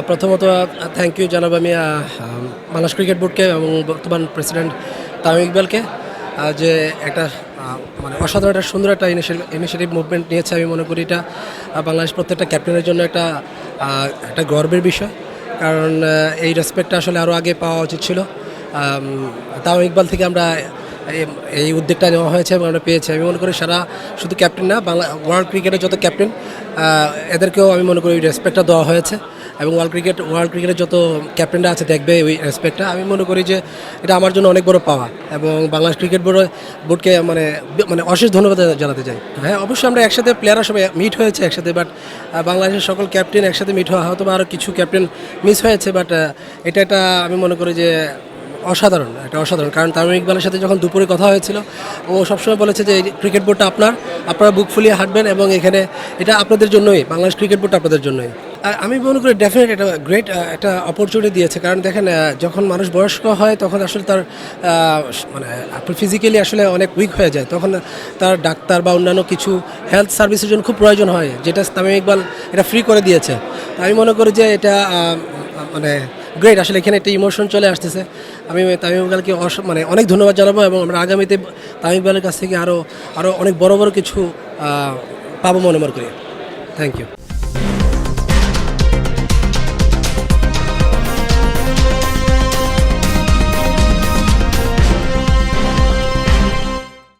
প্রথমত thank you জানাবো আমি বাংলাদেশ ক্রিকেট বোর্ডকে এবং বর্তমান প্রেসিডেন্ট তামিম ইকবালকে যে একটা মানে অসাধারণ একটা সুন্দর একটা ইনিশিয়েটিভ মুভমেন্ট নিয়েছে। আমি মনে করি এটা বাংলাদেশ প্রত্যেকটা ক্যাপ্টেনের জন্য একটা গর্বের বিষয়, কারণ এই রেসপেক্টটা আসলে আরও আগে পাওয়া উচিত ছিল। তামিম ইকবাল থেকে আমরা এই উদ্যোগটা নেওয়া হয়েছে এবং আমরা পেয়েছি। আমি মনে করি সারা শুধু ক্যাপ্টেন না, ওয়ার্ল্ড ক্রিকেটের যত ক্যাপ্টেন এদেরকেও আমি মনে করি ওই রেসপেক্টটা দেওয়া হয়েছে এবং ওয়ার্ল্ড ক্রিকেটের যত ক্যাপ্টেনরা আছে দেখবে ওই রেসপেক্টটা। আমি মনে করি যে এটা আমার জন্য অনেক বড় পাওয়া এবং বাংলাদেশ ক্রিকেট বোর্ডকে মানে মানে অশেষ ধন্যবাদ জানাতে চাই। হ্যাঁ, অবশ্যই আমরা একসাথে প্লেয়াররা সবাই মিট হয়েছে একসাথে, বাট বাংলাদেশের সকল ক্যাপ্টেন একসাথে মিট হওয়া হয়তো বা আরও কিছু ক্যাপ্টেন মিস হয়েছে, বাট এটা আমি মনে করি যে অসাধারণ। কারণ তামিম ইকবালের সাথে যখন দুপুরে কথা হয়েছিল, ও সবসময় বলেছে যে এই ক্রিকেট বোর্ডটা আপনারা বুক ফুলিয়ে হাঁটবেন এবং এখানে এটা আপনাদের জন্যই, বাংলাদেশ ক্রিকেট বোর্ডটা আপনাদের জন্যই। আমি মনে করি ডেফিনেট এটা গ্রেট একটা অপরচুনিটি দিয়েছে। কারণ দেখেন, যখন মানুষ বয়স্ক হয় তখন আসলে তার মানে ফিজিক্যালি আসলে অনেক উইক হয়ে যায়, তখন তার ডাক্তার বা অন্যান্য কিছু হেলথ সার্ভিসের জন্য খুব প্রয়োজন হয়, যেটা তামিম ইকবাল এটা ফ্রি করে দিয়েছে। আমি মনে করি যে এটা মানে গ্রেট। আসলে এখানে একটা ইমোশন চলে আসতেছে। আমি তামিম ইকবালকে মানে অনেক ধন্যবাদ জানাবো এবং আমরা আগামীতে তামিম ইকবালের কাছ থেকে আরও অনেক বড় কিছু পাবো মনে করি। Thank you.